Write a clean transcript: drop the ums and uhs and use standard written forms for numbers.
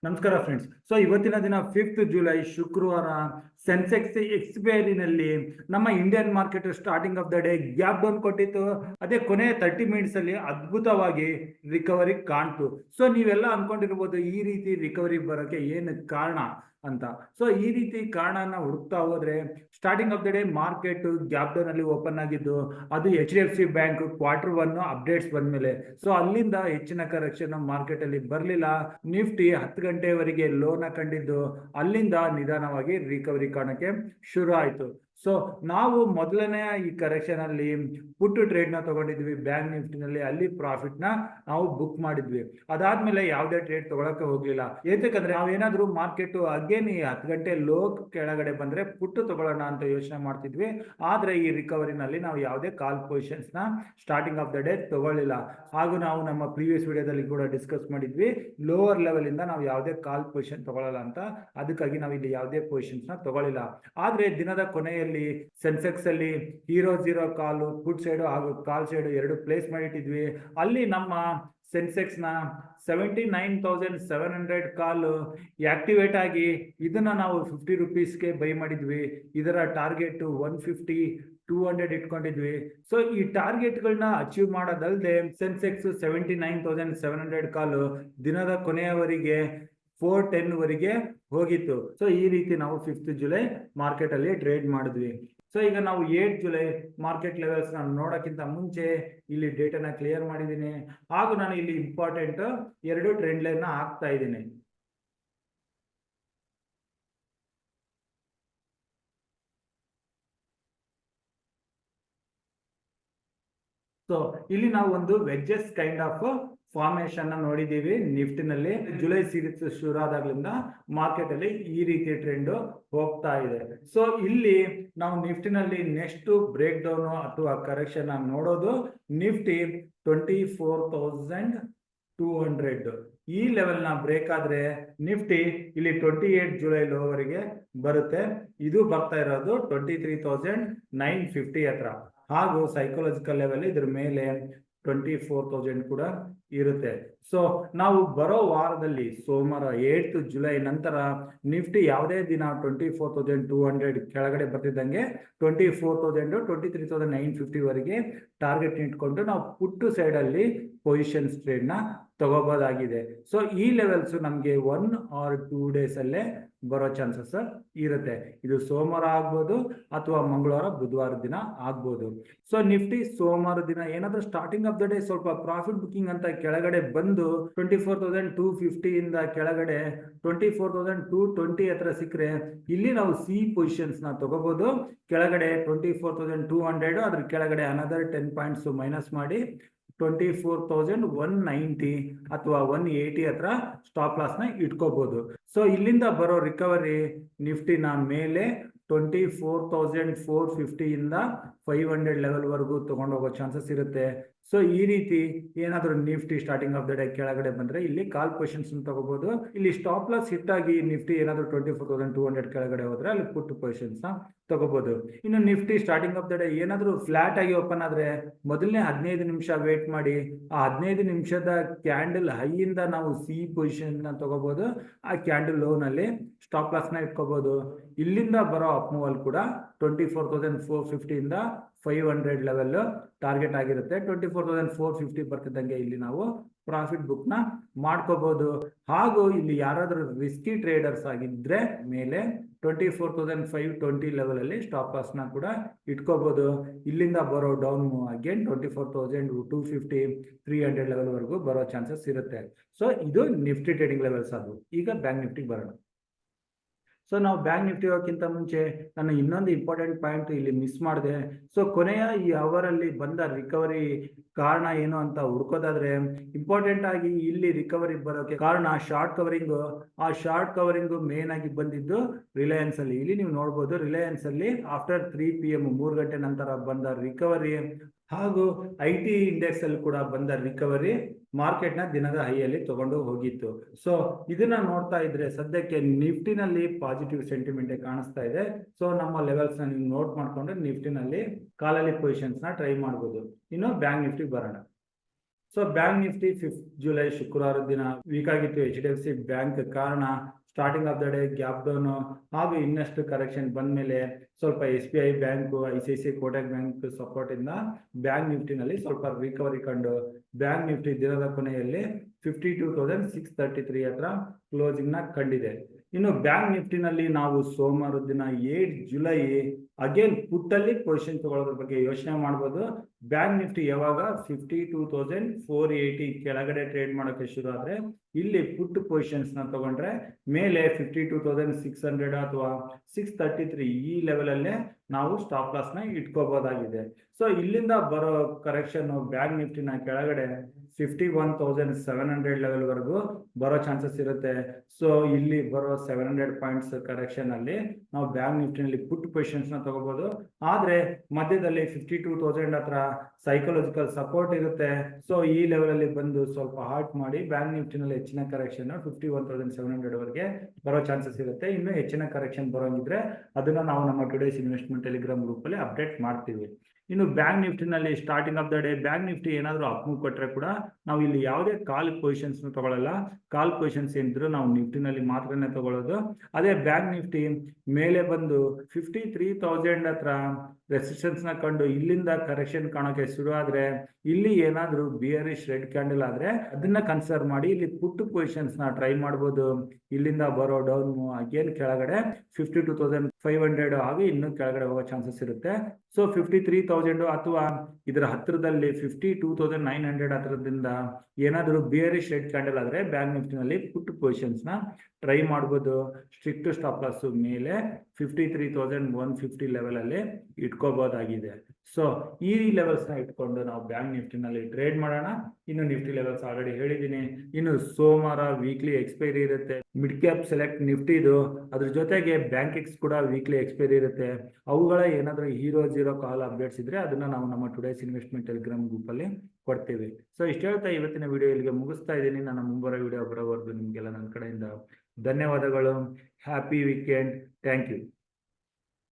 ನಮಸ್ಕಾರ ಫ್ರೆಂಡ್ಸ್. ಇವತ್ತಿನ ದಿನ 5th ಜುಲೈ ಶುಕ್ರವಾರ ಸೆನ್ಸೆಕ್ಸ್ ಎಕ್ಸ್ಪೈರಿನಲ್ಲಿ ನಮ್ಮ Indian market starting of the day gap down ಕೊಟ್ಟಿತ್ತು. ಅದೇ ಕೊನೆ 30 ಮಿನಿಟ್ಸ್ ಅಲ್ಲಿ ಅದ್ಭುತವಾಗಿ ರಿಕವರಿ ಕಾಣ್ತು. ನೀವೆಲ್ಲ ಅನ್ಕೊಂಡಿರ್ಬೋದು ಈ ರೀತಿ ರಿಕವರಿ ಬರೋಕೆ ಏನು ಕಾರಣ ಅಂತ. ಈ ರೀತಿ ಕಾರಣನ ಹುಡುಕ್ತಾ ಹೋದ್ರೆ starting of the day market gap down ಅಲ್ಲಿ ಓಪನ್ ಆಗಿದ್ದು, ಅದು HDFC ಬ್ಯಾಂಕ್ Q1 ಅಪ್ಡೇಟ್ಸ್ ಬಂದ್ಮೇಲೆ ಅಲ್ಲಿಂದ ಹೆಚ್ಚಿನ ಕರೆಕ್ಷನ್ ಮಾರ್ಕೆಟ್ ಅಲ್ಲಿ ಬರಲಿಲ್ಲ. ನಿಫ್ಟಿ 10 ಗಂಟೆವರೆಗೆ ಲೋನ ಕಂಡಿದ್ದು, ಅಲ್ಲಿಂದ ನಿಧಾನವಾಗಿ ರಿಕವರಿ ಕಾಣಕ್ಕೆ ಶುರು ಆಯ್ತು. ನಾವು ಮೊದಲನೇ ಈ ಕರೆಕ್ಷನ್ ಅಲ್ಲಿ ಪುಟ್ ಟ್ರೇಡ್ ನ ತಗೊಂಡಿದ್ವಿ ಬ್ಯಾಂಕ್ ನಿಫ್ಟಿನಲ್ಲಿ. ಅಲ್ಲಿ ಪ್ರಾಫಿಟ್ ನ ನಾವು ಬುಕ್ ಮಾಡಿದ್ವಿ. ಅದಾದ್ಮೇಲೆ ಯಾವುದೇ ಟ್ರೇಡ್ ತಗೊಳಕ್ಕೆ ಹೋಗ್ಲಿಲ್ಲ. ಏತಕ್ಕಂದ್ರೆ ನಾವೇನಾದ್ರೂ ಮಾರ್ಕೆಟ್ ಅಗೇನ್ ಈ 10 ಗಂಟೆ ಲೋ ಕೆಳಗಡೆ ಬಂದ್ರೆ ಪುಟ್ಟು ತಗೊಳ್ಳೋಣ ಅಂತ ಯೋಚನೆ ಮಾಡ್ತಿದ್ವಿ. ಆದ್ರೆ ಈ ರಿಕವರಿನಲ್ಲಿ ನಾವು ಯಾವುದೇ ಕಾಲ್ ಪೊಸಿಷನ್ಸ್ ನ ಸ್ಟಾರ್ಟಿಂಗ್ ಆಫ್ ದ ಡೇ ತಗೊಳ್ಳಿಲ್ಲ. ಹಾಗೂ ನಾವು ನಮ್ಮ ಪ್ರೀವಿಯಸ್ ವಿಡಿಯೋದಲ್ಲಿ ಕೂಡ ಡಿಸ್ಕಸ್ ಮಾಡಿದ್ವಿ, ಲೋವರ್ ಲೆವೆಲ್ ಇಂದ ನಾವು ಯಾವುದೇ ಕಾಲ್ ಪೊಸಿಷನ್ ತಗೊಳ್ಳಲ್ಲ ಅಂತ. ಅದಕ್ಕಾಗಿ ನಾವು ಇಲ್ಲಿ ಯಾವುದೇ ಪೊಸಿಷನ್ಸ್ ನ ತಗೊಳ್ಳಿಲ್ಲ. ಆದ್ರೆ ದಿನದ ಕೊನೆಯಲ್ಲಿ ಸೆನ್ಸೆಕ್ಸ್ ಅಲ್ಲಿ ಹೀರೋ ಜೀರೋ ಕಾಲು ಪುಟ್ ಸೈಡ್ ಹಾಗೂ ಕಾಲ್ ಸೈಡ್ ಎರಡು ಪ್ಲೇಸ್ ಮಾಡಿಟ್ಟಿದ್ವಿ. ಅಲ್ಲಿ ನಮ್ಮ ಸೆನ್ಸೆಕ್ಸ್ ನ 79,700 ಕಾಲ್ ಆಕ್ಟಿವೇಟ್ ಆಗಿ ಇದನ್ನ ನಾವು 50 ರುಪೀಸ್ಗೆ ಬೈ ಮಾಡಿದ್ವಿ. ಇದರ ಟಾರ್ಗೆಟ್ 150 200 ಇಟ್ಕೊಂಡಿದ್ವಿ. ಈ ಟಾರ್ಗೆಟ್ಗಳನ್ನ ಅಚೀವ್ ಮಾಡೋದಲ್ಲದೆ ಸೆನ್ಸೆಕ್ಸ್ 79,700 ಕಾಲು ದಿನದ ಕೊನೆಯವರೆಗೆ 410 ವರೆಗೆ ಹೋಗಿತ್ತು. ಈ ರೀತಿ ನಾವು 5th ಜುಲೈ ಮಾರ್ಕೆಟ್ ಅಲ್ಲಿ ಟ್ರೇಡ್ ಮಾಡಿದ್ವಿ. ಈಗ ನಾವು 8th ಜುಲೈ ಮಾರ್ಕೆಟ್ ಲೆವೆಲ್ಸ್ ನ ನೋಡೋಕ್ಕಿಂತ ಮುಂಚೆ ಇಲ್ಲಿ ಡೇಟಾನ ಕ್ಲಿಯರ್ ಮಾಡಿದ್ದೀನಿ. ಹಾಗೂ ನಾನು ಇಲ್ಲಿ ಇಂಪಾರ್ಟೆಂಟ್ 2 ಟ್ರೆಂಡ್ ಲೈನ್ ನ ಹಾಕ್ತಾ ಇದ್ದೀನಿ. ಇಲ್ಲಿ ನಾವು ಒಂದು ವೆಡ್ಜಸ್ ಕೈಂಡ್ ಆಫ್ ಫಾರ್ಮೇಶನ್ ನೋಡಿದೀವಿ ನಿಫ್ಟಿನಲ್ಲಿ. ಜುಲೈ ಸೀರೀಸ್ ಶುರು ಆದಾಗ್ಲಿಂದ ಮಾರ್ಕೆಟ್ ಅಲ್ಲಿ ಈ ರೀತಿ ಟ್ರೆಂಡ್ ಹೋಗ್ತಾ ಇದೆ. ಇಲ್ಲಿ ನಾವು ನಿಫ್ಟಿನಲ್ಲಿ ನೆಕ್ಸ್ಟ್ ಬ್ರೇಕ್ ಡೌನ್ ಅಥವಾ ಕರೆಕ್ಷನ್ ನೋಡೋದು ನಿಫ್ಟಿ 24,200 ಈ ಲೆವೆಲ್ ನ ಬ್ರೇಕ್ ಆದ್ರೆ ನಿಫ್ಟಿ ಇಲ್ಲಿ 28 ಜುಲೈ ಲೋವರೆಗೆ ಬರುತ್ತೆ. ಇದು ಬರ್ತಾ ಇರೋದು 23,950 ಹತ್ರ. ಹಾಗೂ ಸೈಕಾಲಜಿಕಲ್ ಲೆವೆಲ್ ಇದ್ರ ಮೇಲೆ 24,000 ಕೂಡ ಇರುತ್ತೆ. ನಾವು ಬರೋ ವಾರದಲ್ಲಿ ಸೋಮವಾರ 8th ಜುಲೈ ನಂತರ ನಿಫ್ಟಿ ಯಾವುದೇ ದಿನ 24,200 ಕೆಳಗಡೆ ಬರ್ತಿದ್ದಂಗೆ 24,000 23,950 ವರೆಗೆ ಟಾರ್ಗೆಟ್ ಇಟ್ಕೊಂಡು ನಾವು ಪುಟ್ಟು ಸೈಡ್ ಅಲ್ಲಿ ಪೊಸಿಷನ್ಸ್ ಟ್ರೇಡ್ ನ ತಗೋಬಹುದಾಗಿದೆ. ಈ ಲೆವೆಲ್ಸ್ ನಮ್ಗೆ 1 or 2 ಡೇಸ್ ಅಲ್ಲೇ ಬರೋ ಚಾನ್ಸಸ್ ಇರುತ್ತೆ. ಇದು ಸೋಮವಾರ ಆಗ್ಬೋದು ಅಥವಾ ಮಂಗಳವಾರ ಬುಧವಾರ ದಿನ ಆಗ್ಬೋದು. ನಿಫ್ಟಿ ಸೋಮವಾರ ದಿನ ಏನಾದ್ರೂ ಸ್ಟಾರ್ಟಿಂಗ್ ಆಫ್ ದ ಡೇ ಸ್ವಲ್ಪ ಪ್ರಾಫಿಟ್ ಬುಕಿಂಗ್ ಅಂತ ಕೆಳಗಡೆ ಬಂದು 24,250 ಇಂದ ಕೆಳಗಡೆ 24,220 ಹತ್ರ ಸಿಕ್ಕರೆ ಇಲ್ಲಿ ನಾವು ಸಿ ಪೊಸಿಷನ್ಸ್ ನ ತಗೋಬಹುದು. ಕೆಳಗಡೆ 24,200 ಅದ್ರ ಕೆಳಗಡೆ ಅನದರ್ 10 ಪಾಯಿಂಟ್ಸ್ ಮೈನಸ್ ಮಾಡಿ 24,190 ಅಥವಾ 180 ಹತ್ರ ಸ್ಟಾಪ್ ಲಾಸ್ ನ ಇಟ್ಕೋಬಹುದು. ಇಲ್ಲಿಂದ ಬರೋ ರಿಕವರಿ ನಿಫ್ಟಿನ ಮೇಲೆ 24,450 ಇಂದ 500 ಲೆವೆಲ್ ವರೆಗೂ ತಗೊಂಡು ಹೋಗೋ ಚಾನ್ಸಸ್ ಇರುತ್ತೆ. ಈ ರೀತಿ ಏನಾದ್ರೂ Nifty starting of the day ಕೆಳಗಡೆ ಬಂದ್ರೆ ಇಲ್ಲಿ ಕಾಲ್ ಪೊಸಿಷನ್ಸ್ ತಗೋಬಹುದು. ಇಲ್ಲಿ ಸ್ಟಾಪ್ ಲಾಸ್ ಹಿಟ್ ಆಗಿ ನಿಫ್ಟಿ ಏನಾದ್ರೂ 24,200 ಕೆಳಗಡೆ ಹೋದ್ರೆ ಅಲ್ಲಿ ಪುಟ್ ಪೊಸಿಷನ್ಸ್ ನ ತಗೋಬಹುದು. ಇನ್ನು Nifty starting of the day ಏನಾದ್ರೂ ಫ್ಲಾಟ್ ಆಗಿ ಓಪನ್ ಆದ್ರೆ ಮೊದಲನೇ 15 ನಿಮಿಷ ವೇಟ್ ಮಾಡಿ ಆ 15 ನಿಮಿಷದ ಕ್ಯಾಂಡಲ್ ಹೈ ಇಂದ ನಾವು ಸಿ ಪೊಸಿಷನ್ ನ ತಗೋಬಹುದು. ಆ ಕ್ಯಾಂಡಲ್ ಲೋ ನಲ್ಲಿ ಸ್ಟಾಪ್ ಲಾಸ್ ನ ಇಟ್ಕೋಬಹುದು. ಇಲ್ಲಿಂದ ಬರೋ ಅಪ್ ಮೂವಲ್ ಕೂಡ 24,450 ಇಂದ 500 ಲೆವೆಲ್ ಟಾರ್ಗೆಟ್ ಆಗಿರುತ್ತೆ. 24,450 ಬರ್ತಿದ್ದಂಗೆ ಇಲ್ಲಿ ನಾವು ಪ್ರಾಫಿಟ್ ಬುಕ್ ನ ಮಾಡ್ಕೋಬಹುದು. ಹಾಗೂ ಇಲ್ಲಿ ಯಾರಾದ್ರೂ ರಿಸ್ಕಿ ಟ್ರೇಡರ್ಸ್ ಆಗಿದ್ರೆ ಮೇಲೆ 24,520 ಲೆವೆಲ್ ಅಲ್ಲಿ ಸ್ಟಾಪ್ ಲಾಸ್ ನ ಕೂಡ ಇಟ್ಕೋಬಹುದು. ಇಲ್ಲಿಂದ ಬರೋ ಡೌನ್ ಅಗೇನ್ 24,250 300 ಲೆವೆಲ್ ವರೆಗೂ ಬರೋ ಚಾನ್ಸಸ್ ಇರುತ್ತೆ. ಇದು ನಿಫ್ಟಿ ಟ್ರೇಡಿಂಗ್ ಲೆವೆಲ್ಸ್. ಅದು ಈಗ ಬ್ಯಾಂಕ್ ನಿಫ್ಟಿಗೆ ಬರೋಣ. ನಾವು ಬ್ಯಾಂಕ್ ನಿಫ್ಟಿ ಹೋಗೋಕ್ಕಿಂತ ಮುಂಚೆ ನಾನು ಇನ್ನೊಂದು ಇಂಪಾರ್ಟೆಂಟ್ ಪಾಯಿಂಟ್ ಇಲ್ಲಿ ಮಿಸ್ ಮಾಡಿದೆ. ಕೊನೆಯ ಈ ಅವರ್ ಅಲ್ಲಿ ಬಂದ ರಿಕವರಿ ಕಾರಣ ಏನು ಅಂತ ಹುಡ್ಕೋದಾದ್ರೆ ಇಂಪಾರ್ಟೆಂಟ್ ಆಗಿ ಇಲ್ಲಿ ರಿಕವರಿ ಬರೋಕೆ ಕಾರಣ ಶಾರ್ಟ್ ಕವರಿಂಗ್. ಆ ಶಾರ್ಟ್ ಕವರಿಂಗ್ ಮೇನ್ ಆಗಿ ಬಂದಿದ್ದು ರಿಲಯನ್ಸ್ ಅಲ್ಲಿ. ಇಲ್ಲಿ ನೀವು ನೋಡಬಹುದು ರಿಲಯನ್ಸ್ ಅಲ್ಲಿ ಆಫ್ಟರ್ 3 PM 3 ಗಂಟೆ ನಂತರ ಬಂದ ರಿಕವರಿ ಹಾಗೂ IT ಇಂಡೆಕ್ಸ್ ಅಲ್ಲಿ ಕೂಡ ಬಂದ ರಿಕವರಿ ಮಾರ್ಕೆಟ್ ನ ದಿನದ ಹೈಯಲ್ಲಿ ತಗೊಂಡು ಹೋಗಿತ್ತು. ಇದನ್ನ ನೋಡ್ತಾ ಇದ್ರೆ ಸದ್ಯಕ್ಕೆ ನಿಫ್ಟಿನಲ್ಲಿ ಪಾಸಿಟಿವ್ ಸೆಂಟಿಮೆಂಟ್ ಕಾಣಿಸ್ತಾ ಇದೆ. ನಮ್ಮ ಲೆವೆಲ್ಸ್ ನ ನೀವು ನೋಟ್ ಮಾಡ್ಕೊಂಡು ನಿಫ್ಟಿನಲ್ಲಿ ಕಾಲಲ್ಲಿ ಪೊಸಿಷನ್ಸ್ ನ ಟ್ರೈ ಮಾಡಬಹುದು. ಇನ್ನು ಬ್ಯಾಂಕ್ ನಿಫ್ಟಿ ಬರೋಣ. So bank Nifty 5th July ಶುಕ್ರವಾರ ದಿನ ವೀಕ್ ಆಗಿತ್ತು HDFC ಬ್ಯಾಂಕ್. ಕಾರಣ starting of the day gap down ಹಾಗೂ ಇನ್ನಷ್ಟು ಕರೆಕ್ಷನ್ ಬಂದ ಮೇಲೆ ಸ್ವಲ್ಪ SBI bank, ICICI Kotak bank support ಇಂದ ಬ್ಯಾಂಕ್ ನಿಫ್ಟಿನಲ್ಲಿ ಸ್ವಲ್ಪ ರಿಕವರಿ ಕಂಡು ಬ್ಯಾಂಕ್ ನಿಫ್ಟಿ ದಿನದ ಕೊನೆಯಲ್ಲಿ 52,633 ಹತ್ರ ಕ್ಲೋಸಿಂಗ್ ನ ಕಂಡಿದೆ. ಇನ್ನು ಬ್ಯಾಂಕ್ ನಿಫ್ಟಿನಲ್ಲಿ ನಾವು ಸೋಮವಾರ ದಿನ 8 ಜುಲೈ ಅಗೇನ್ ಪುಟ್ ಅಲ್ಲಿ ಪೊಸಿಷನ್ ತಗೊಳ್ಳೋದ್ರ ಬಗ್ಗೆ ಯೋಚನೆ ಮಾಡ್ಬೋದು. ಬ್ಯಾಂಕ್ ನಿಫ್ಟಿ ಯಾವಾಗ 52,480 ಕೆಳಗಡೆ ಟ್ರೇಡ್ ಮಾಡೋಕೆ ಶುರು ಆದ್ರೆ ಇಲ್ಲಿ ಪುಟ್ ಪೊಸಿಷನ್ಸ್ ನ ತಗೊಂಡ್ರೆ ಮೇಲೆ 52,600 ಅಥವಾ 633 ಈ ಲೆವೆಲ್ ಅಲ್ಲೇ ನಾವು ಸ್ಟಾಪ್ ಲಾಸ್ ನ ಇಟ್ಕೋಬಹುದಾಗಿದೆ. ಸೊ ಇಲ್ಲಿಂದ ಬರೋ ಕರೆಕ್ಷನ್ ಬ್ಯಾಂಕ್ ನಿಫ್ಟಿನ ಕೆಳಗಡೆ 51,700 ಲೆವೆಲ್ ವರೆಗೂ ಬರೋ ಚಾನ್ಸಸ್ ಇರುತ್ತೆ. ಸೊ ಇಲ್ಲಿ ಬರೋ 700 ಪಾಯಿಂಟ್ಸ್ ಕರೆಕ್ಷನ್ ಅಲ್ಲಿ ನಾವು ಬ್ಯಾಂಕ್ ನಿಫ್ಟಿನಲ್ಲಿ ಪುಟ್ ಪೊಸಿಷನ್ಸ್ ನ ತಗೋಬಹುದು. ಆದ್ರೆ ಮಧ್ಯದಲ್ಲಿ 52,000 ಹತ್ರ ಸೈಕಲಾಜಿಕಲ್ ಸಪೋರ್ಟ್ ಇರುತ್ತೆ. ಸೊ ಈ ಲೆವೆಲ್ ಅಲ್ಲಿ ಬಂದು ಸ್ವಲ್ಪ ಹಾಲ್ಟ್ ಮಾಡಿ ಬ್ಯಾಂಕ್ ನಿಫ್ಟಿನಲ್ಲಿ ಹೆಚ್ಚಿನ ಕರೆಕ್ಷನ್ 51,700 ವರೆಗೆ ಬರೋ ಚಾನ್ಸಸ್ ಇರುತ್ತೆ. ಇನ್ನು ಹೆಚ್ಚಿನ ಕರೆಕ್ಷನ್ ಬರೋಂಗಿದ್ರೆ ಅದನ್ನ ನಾವು ನಮ್ಮ ಟುಡೇಸ್ ಇನ್ವೆಸ್ಟ್ಮೆಂಟ್ ಟೆಲಿಗ್ರಾಮ್ ಗ್ರೂಪ್ ಅಲ್ಲಿ ಅಪ್ಡೇಟ್ ಮಾಡ್ತೀವಿ. ಇನ್ನು ಬ್ಯಾಂಕ್ ನಿಫ್ಟಿನಲ್ಲಿ starting of the day bank Nifty ಏನಾದರೂ ಅಪ್ ಮೂವ್ ಕೊಟ್ಟರೆ ಕೂಡ ನಾವು ಇಲ್ಲಿ ಯಾವುದೇ ಕಾಲ್ ಪೊಸಿಷನ್ಸ್ ತಗೊಳ್ಳಲ್ಲ. ಕಾಲ್ ಪೊಸಿಷನ್ಸ್ ಏನಿದ್ರು ನಾವು ನಿಫ್ಟಿನಲ್ಲಿ ಮಾತ್ರನೇ ತಗೊಳ್ಳೋದು. ಅದೇ ಬ್ಯಾಂಕ್ ನಿಫ್ಟಿ ಮೇಲೆ ಬಂದು 53,000 ಹತ್ರ ರೆಸಿಸ್ಟೆನ್ಸ್ ನ ಕಂಡು ಇಲ್ಲಿಂದ ಕರೆಕ್ಷನ್ ಕಾಣೋಕೆ ಶುರು ಆದ್ರೆ ಇಲ್ಲಿ ಏನಾದರೂ ಬಿಯರಿಶ್ ರೆಡ್ ಕ್ಯಾಂಡಲ್ ಆದ್ರೆ ಅದನ್ನ ಕನ್ಸಿಡರ್ ಮಾಡಿ ಇಲ್ಲಿ ಪುಟ್ ಪೊಸಿಷನ್ಸ್ ನ ಟ್ರೈ ಮಾಡ್ಬೋದು. ಇಲ್ಲಿಂದ ಬರೋ ಡೌನ್ ಅಗೇನ್ ಕೆಳಗಡೆ 52,500 ಆಗಿ ಇನ್ನೂ ಕೆಳಗಡೆ ಹೋಗೋ ಚಾನ್ಸಸ್ ಇರುತ್ತೆ. ಸೊ 53,000 ಅಥವಾ ಇದರ ಹತ್ತಿರದಲ್ಲಿ 52,900 ಹತ್ರದಿಂದ ಏನಾದರೂ ಬಿಯರಿಶ್ ರೆಡ್ ಕ್ಯಾಂಡಲ್ ಆದ್ರೆ ಬ್ಯಾಂಕ್ ನಿಫ್ಟಿನಲ್ಲಿ ಪುಟ್ ಪೊಸಿಷನ್ಸ್ ನ ಟ್ರೈ ಮಾಡ್ಬೋದು. ಸ್ಟ್ರಿಕ್ಟ್ ಸ್ಟಾಪ್ ಲಾಸ್ ಮೇಲೆ 53,150 ಲೆವೆಲ್ ಅಲ್ಲಿ ಇಟ್ಕೋಬಹುದಾಗಿದೆ. ಸೊ ಈ ಲೆವೆಲ್ಸ್ ನ ಇಟ್ಕೊಂಡು ನಾವು ಬ್ಯಾಂಕ್ ನಿಫ್ಟಿನಲ್ಲಿ ಟ್ರೇಡ್ ಮಾಡೋಣ. ಇನ್ನು ನಿಫ್ಟಿ ಲೆವೆಲ್ಸ್ ಆಲ್ರೆಡಿ ಹೇಳಿದ್ದೀನಿ. ಇನ್ನು ಸೋಮವಾರ ವೀಕ್ಲಿ ಎಕ್ಸ್ಪೈರಿ ಇರುತ್ತೆ. ಮಿಡ್ ಕ್ಯಾಪ್ ಸೆಲೆಕ್ಟ್ ನಿಫ್ಟಿದು ಅದ್ರ ಜೊತೆಗೆ ಬ್ಯಾಂಕ್ ಎಕ್ಸ್ ಕೂಡ ವೀಕ್ಲಿ ಎಕ್ಸ್ಪೈರಿ ಇರುತ್ತೆ. ಅವುಗಳ ಏನಾದರೂ ಹೀರೋ ಜೀರೋ ಕಾಲ್ ಅಪ್ಡೇಟ್ಸ್ ಇದ್ರೆ ಅದನ್ನ ನಾವು ನಮ್ಮ ಟುಡೇಸ್ ಇನ್ವೆಸ್ಟ್ಮೆಂಟ್ ಟೆಲಿಗ್ರಾಮ್ ಗ್ರೂಪ್ ಅಲ್ಲಿ ಕೊಡ್ತೀವಿ. ಸೊ ಇಷ್ಟು ಹೇಳ್ತಾ ಇವತ್ತಿನ ವಿಡಿಯೋ ಇಲ್ಲಿಗೆ ಮುಗಿಸ್ತಾ ಇದ್ದೀನಿ. ನನ್ನ ಮುಂಬರೋ ವಿಡಿಯೋ ಬರೋವರೆಗೂ ನಿಮಗೆಲ್ಲ ನನ್ನ ಕಡೆಯಿಂದ ಧನ್ಯವಾದಗಳು. Happy weekend. Thank you.